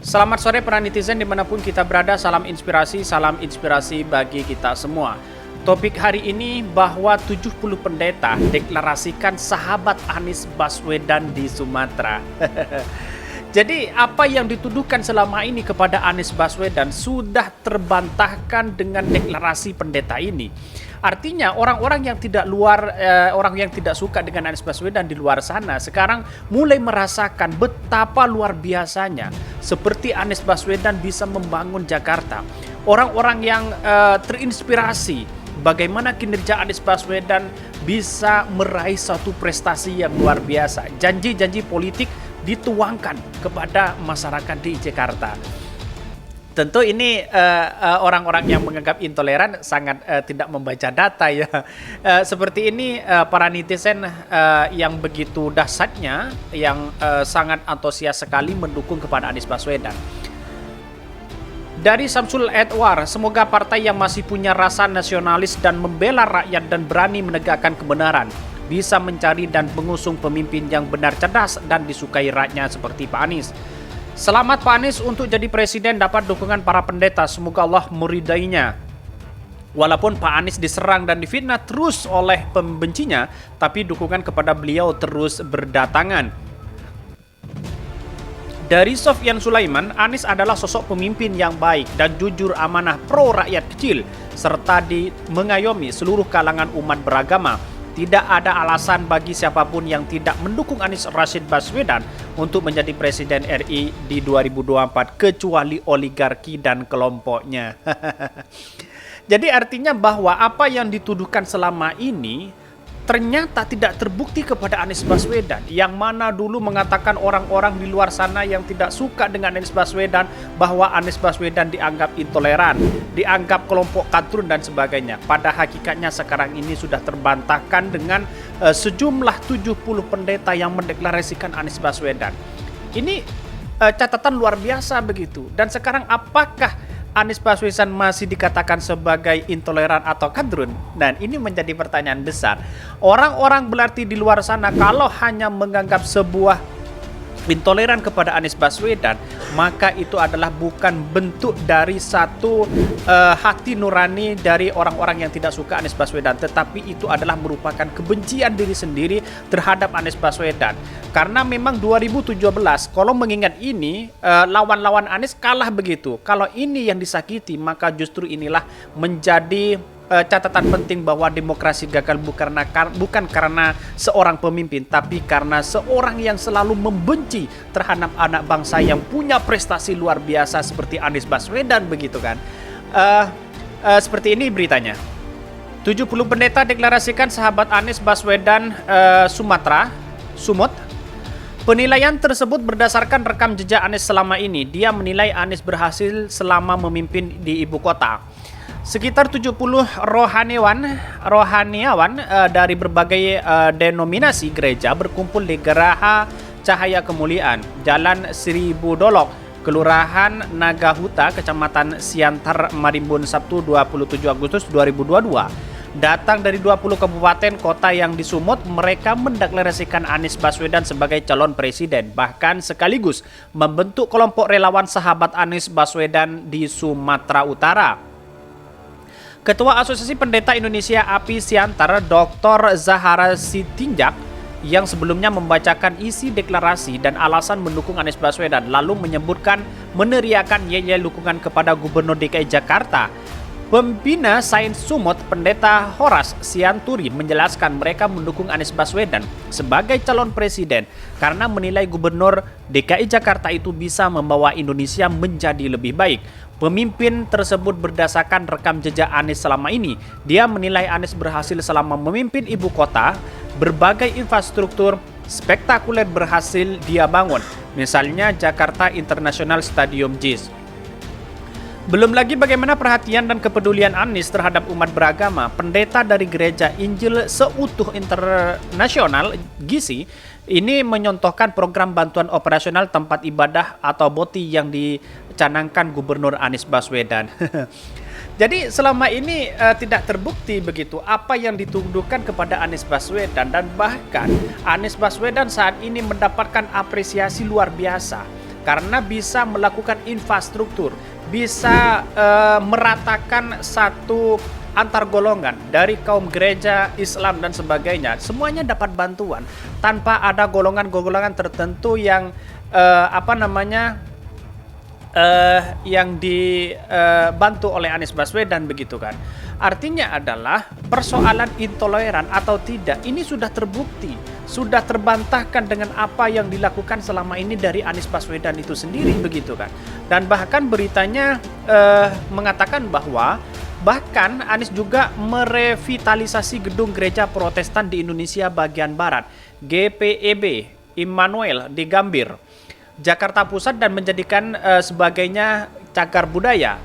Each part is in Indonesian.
Selamat sore para netizen dimanapun kita berada, salam inspirasi bagi kita semua. Topik hari ini bahwa 70 pendeta deklarasikan sahabat Anies Baswedan di Sumatera. Jadi apa yang dituduhkan selama ini kepada Anies Baswedan sudah terbantahkan dengan deklarasi pendeta ini. Artinya orang-orang yang orang yang tidak suka dengan Anies Baswedan di luar sana sekarang mulai merasakan betapa luar biasanya seperti Anies Baswedan bisa membangun Jakarta. Orang-orang yang terinspirasi bagaimana kinerja Anies Baswedan bisa meraih suatu prestasi yang luar biasa. Janji-janji politik dituangkan kepada masyarakat di Jakarta. Tentu ini orang-orang yang menganggap intoleran sangat tidak membaca data ya. Seperti ini para netizen yang begitu dahsyatnya, yang sangat antusias sekali mendukung kepada Anies Baswedan. Dari Samsul Edward, semoga partai yang masih punya rasa nasionalis dan membela rakyat dan berani menegakkan kebenaran bisa mencari dan mengusung pemimpin yang benar, cerdas dan disukai rakyatnya seperti Pak Anies. Selamat Pak Anies untuk jadi presiden, dapat dukungan para pendeta, semoga Allah meridainya. Walaupun Pak Anies diserang dan difitnah terus oleh pembencinya, tapi dukungan kepada beliau terus berdatangan. Dari Sofyan Sulaiman, Anies adalah sosok pemimpin yang baik dan jujur, amanah, pro rakyat kecil, serta mengayomi seluruh kalangan umat beragama. Tidak ada alasan bagi siapapun yang tidak mendukung Anies Rashid Baswedan untuk menjadi Presiden RI di 2024 kecuali oligarki dan kelompoknya. Jadi artinya bahwa apa yang dituduhkan selama ini ternyata tidak terbukti kepada Anies Baswedan, yang mana dulu mengatakan orang-orang di luar sana yang tidak suka dengan Anies Baswedan bahwa Anies Baswedan dianggap intoleran, dianggap kelompok kadrun dan sebagainya. Pada hakikatnya sekarang ini sudah terbantahkan dengan sejumlah 70 pendeta yang mendeklarasikan Anies Baswedan. Ini catatan luar biasa begitu. Dan sekarang apakah Anies Baswedan masih dikatakan sebagai intoleran atau kadrun? Dan ini menjadi pertanyaan besar. Orang-orang berarti di luar sana kalau hanya menganggap sebuah intoleran kepada Anies Baswedan, maka itu adalah bukan bentuk dari satu hati nurani dari orang-orang yang tidak suka Anies Baswedan, tetapi itu adalah merupakan kebencian diri sendiri terhadap Anies Baswedan. Karena memang 2017 kalau mengingat ini lawan-lawan Anies kalah begitu. Kalau ini yang disakiti, maka justru inilah menjadi catatan penting bahwa demokrasi gagal bukan karena seorang pemimpin, tapi karena seorang yang selalu membenci terhadap anak bangsa yang punya prestasi luar biasa seperti Anies Baswedan begitu kan. Seperti ini beritanya. 70 pendeta deklarasikan sahabat Anies Baswedan Sumatera, Sumut. Penilaian tersebut berdasarkan rekam jejak Anies selama ini. Dia menilai Anies berhasil selama memimpin di ibu kota. Sekitar 70 rohaniawan dari berbagai denominasi gereja berkumpul di Geraha Cahaya Kemuliaan, Jalan Seribu Dolok, Kelurahan Nagahuta, Kecamatan Siantar, Marimbun, Sabtu 27 Agustus 2022. Datang dari 20 kabupaten kota yang di Sumut, mereka mendeklarasikan Anies Baswedan sebagai calon presiden, bahkan sekaligus membentuk kelompok relawan sahabat Anies Baswedan di Sumatera Utara. Ketua Asosiasi Pendeta Indonesia API Siantar, Dr. Zahara Sitinjak, yang sebelumnya membacakan isi deklarasi dan alasan mendukung Anies Baswedan, lalu menyebutkan meneriakan yel-yel dukungan kepada Gubernur DKI Jakarta. Pembina Sains Sumut, Pendeta Horas Sianturi, menjelaskan mereka mendukung Anies Baswedan sebagai calon presiden karena menilai Gubernur DKI Jakarta itu bisa membawa Indonesia menjadi lebih baik. Pemimpin tersebut berdasarkan rekam jejak Anies selama ini. Dia menilai Anies berhasil selama memimpin ibu kota, berbagai infrastruktur spektakuler berhasil dia bangun. Misalnya Jakarta International Stadium JIS. Belum lagi bagaimana perhatian dan kepedulian Anies terhadap umat beragama. Pendeta dari Gereja Injil Seutuh Internasional GISI ini menyontohkan program bantuan operasional tempat ibadah atau BOTI yang dicanangkan Gubernur Anies Baswedan. Jadi selama ini tidak terbukti begitu apa yang dituduhkan kepada Anies Baswedan, dan bahkan Anies Baswedan saat ini mendapatkan apresiasi luar biasa. karena bisa melakukan infrastruktur, bisa meratakan satu antar golongan dari kaum gereja, Islam dan sebagainya. Semuanya dapat bantuan tanpa ada golongan-golongan tertentu yang yang dibantu oleh Anies Baswedan begitu kan. Artinya adalah persoalan intoleran atau tidak ini sudah terbukti, sudah terbantahkan dengan apa yang dilakukan selama ini dari Anies Baswedan itu sendiri begitu kan. Dan bahkan beritanya mengatakan bahwa bahkan Anies juga merevitalisasi gedung gereja Protestan di Indonesia bagian barat, GPEB Immanuel di Gambir, Jakarta Pusat, dan menjadikan sebagainya cagar budaya.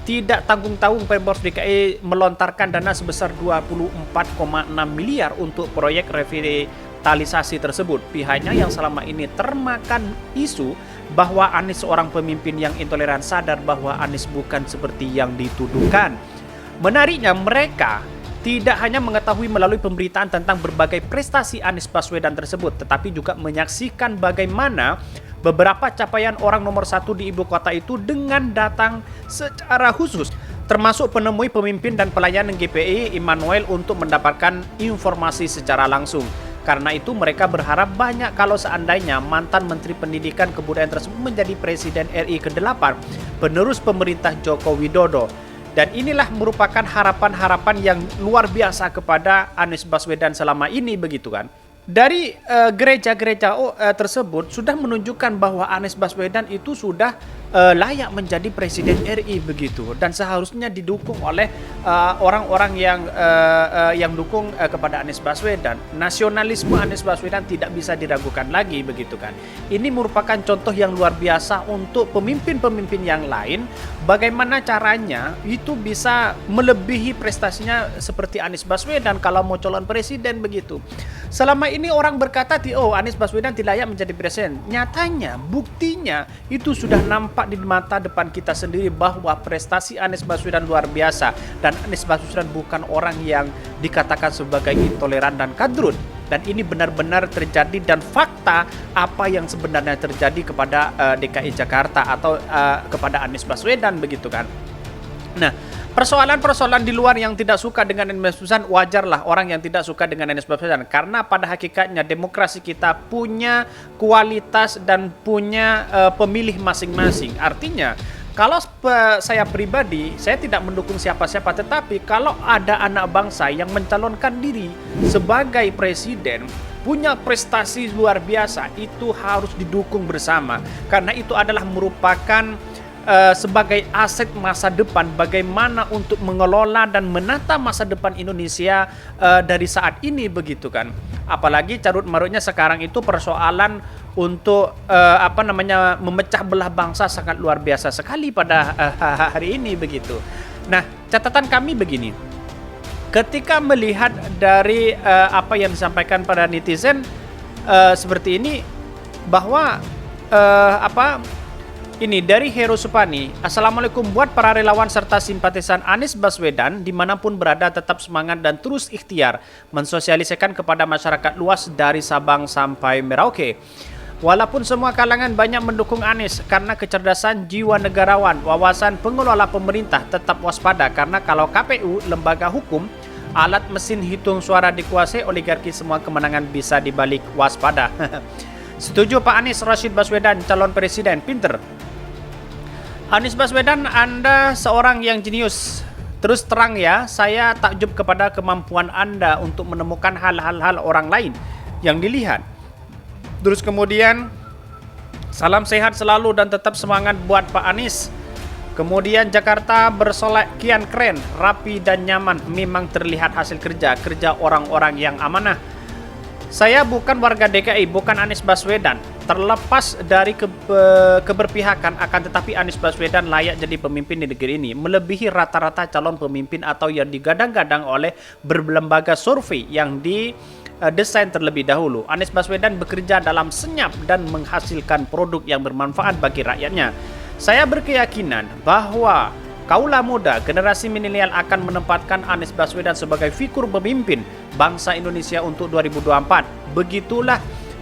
Tidak tanggung-tanggung Pemprov DKI melontarkan dana sebesar 24,6 miliar untuk proyek revitalisasi tersebut. Pihaknya yang selama ini termakan isu bahwa Anies seorang pemimpin yang intoleran sadar bahwa Anies bukan seperti yang dituduhkan. Menariknya, mereka tidak hanya mengetahui melalui pemberitaan tentang berbagai prestasi Anies Baswedan tersebut, tetapi juga menyaksikan bagaimana beberapa capaian orang nomor satu di ibu kota itu dengan datang secara khusus, termasuk penemui pemimpin dan pelayanan GPI Immanuel untuk mendapatkan informasi secara langsung. Karena itu mereka berharap banyak kalau seandainya mantan Menteri Pendidikan Kebudayaan tersebut menjadi Presiden RI ke-8, penerus pemerintah Joko Widodo. Dan inilah merupakan harapan-harapan yang luar biasa kepada Anies Baswedan selama ini begitu kan. Dari gereja-gereja tersebut sudah menunjukkan bahwa Anies Baswedan itu sudah layak menjadi Presiden RI begitu, dan seharusnya didukung oleh orang-orang yang dukung kepada Anies Baswedan. Nasionalisme Anies Baswedan tidak bisa diragukan lagi begitu kan. Ini merupakan contoh yang luar biasa untuk pemimpin-pemimpin yang lain, bagaimana caranya itu bisa melebihi prestasinya seperti Anies Baswedan kalau mau calon presiden begitu. Selama ini orang berkata, oh Anies Baswedan tidak layak menjadi presiden. Nyatanya, buktinya itu sudah nampak di mata depan kita sendiri bahwa prestasi Anies Baswedan luar biasa. Dan Anies Baswedan bukan orang yang dikatakan sebagai intoleran dan kadrun. Dan ini benar-benar terjadi dan fakta apa yang sebenarnya terjadi kepada DKI Jakarta atau kepada Anies Baswedan begitu kan. Nah, persoalan-persoalan di luar yang tidak suka dengan Anies Baswedan, wajarlah orang yang tidak suka dengan Anies Baswedan, karena pada hakikatnya demokrasi kita punya kualitas dan punya pemilih masing-masing. Artinya kalau saya pribadi, saya tidak mendukung siapa-siapa, tetapi kalau ada anak bangsa yang mencalonkan diri sebagai presiden, punya prestasi luar biasa, itu harus didukung bersama, karena itu adalah merupakan sebagai aset masa depan, bagaimana untuk mengelola dan menata masa depan Indonesia dari saat ini begitu kan. Apalagi carut marutnya sekarang itu persoalan untuk memecah belah bangsa sangat luar biasa sekali pada hari ini begitu. Nah, catatan kami begini. Ketika melihat dari apa yang disampaikan pada netizen seperti ini, bahwa ini dari Hero Supani. Assalamualaikum, buat para relawan serta simpatisan Anies Baswedan dimanapun berada, tetap semangat dan terus ikhtiar mensosialisasikan kepada masyarakat luas dari Sabang sampai Merauke. Walaupun semua kalangan banyak mendukung Anies karena kecerdasan jiwa negarawan, wawasan pengelola pemerintah, tetap waspada karena kalau KPU, lembaga hukum, alat mesin hitung suara dikuasai oligarki, semua kemenangan bisa dibalik, waspada. Setuju Pak Anies Rashid Baswedan calon presiden, pinter. Anies Baswedan, Anda seorang yang jenius. Terus terang ya, saya takjub kepada kemampuan Anda untuk menemukan hal-hal orang lain yang dilihat. Terus kemudian, salam sehat selalu dan tetap semangat buat Pak Anies. Kemudian Jakarta bersolek kian keren, rapi dan nyaman. Memang terlihat hasil kerja orang-orang yang amanah. Saya bukan warga DKI, bukan Anies Baswedan. Terlepas dari keberpihakan, akan tetapi Anies Baswedan layak jadi pemimpin di negeri ini, melebihi rata-rata calon pemimpin atau yang digadang-gadang oleh berlembaga survei yang didesain terlebih dahulu. Anies Baswedan bekerja dalam senyap dan menghasilkan produk yang bermanfaat bagi rakyatnya. Saya berkeyakinan bahwa kaula muda, generasi milenial akan menempatkan Anies Baswedan sebagai figur pemimpin bangsa Indonesia untuk 2024. Begitulah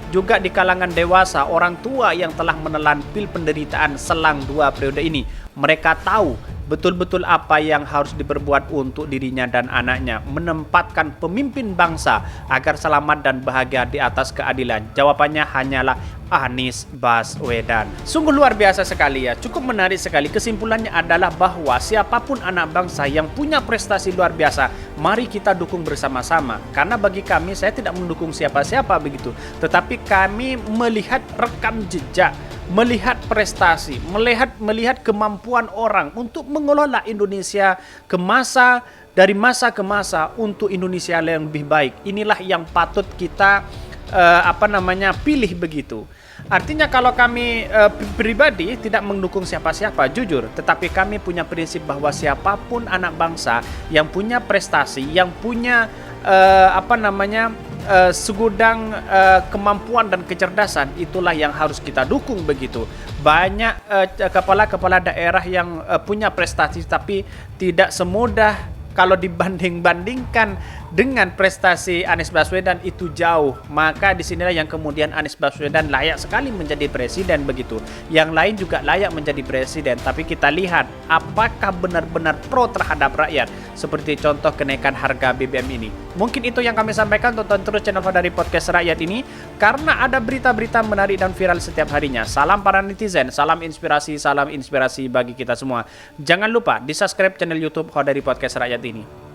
juga di kalangan dewasa, orang tua yang telah menelan pil penderitaan selang 2 periode ini. Mereka tahu betul-betul apa yang harus diperbuat untuk dirinya dan anaknya, menempatkan pemimpin bangsa agar selamat dan bahagia di atas keadilan. Jawabannya hanyalah Anies Baswedan. Sungguh luar biasa sekali ya, cukup menarik sekali. Kesimpulannya adalah bahwa siapapun anak bangsa yang punya prestasi luar biasa, mari kita dukung bersama-sama. Karena bagi kami, saya tidak mendukung siapa-siapa begitu, tetapi kami melihat rekam jejak, melihat prestasi, melihat kemampuan orang untuk mengelola Indonesia dari masa ke masa untuk Indonesia yang lebih baik. Inilah yang patut kita pilih begitu. Artinya kalau kami pribadi tidak mendukung siapa-siapa, jujur, tetapi kami punya prinsip bahwa siapapun anak bangsa yang punya prestasi, yang punya segudang kemampuan dan kecerdasan, itulah yang harus kita dukung begitu. Banyak kepala-kepala daerah yang punya prestasi, tapi tidak semudah kalau dibanding-bandingkan dengan prestasi Anies Baswedan itu jauh. Maka disinilah yang kemudian Anies Baswedan layak sekali menjadi presiden begitu. Yang lain juga layak menjadi presiden. Tapi kita lihat apakah benar-benar pro terhadap rakyat. Seperti contoh kenaikan harga BBM ini. Mungkin itu yang kami sampaikan. Tonton terus channel Hodari Podcast Rakyat ini, karena ada berita-berita menarik dan viral setiap harinya. Salam para netizen, salam inspirasi bagi kita semua. Jangan lupa di subscribe channel YouTube Hodari Podcast Rakyat ini.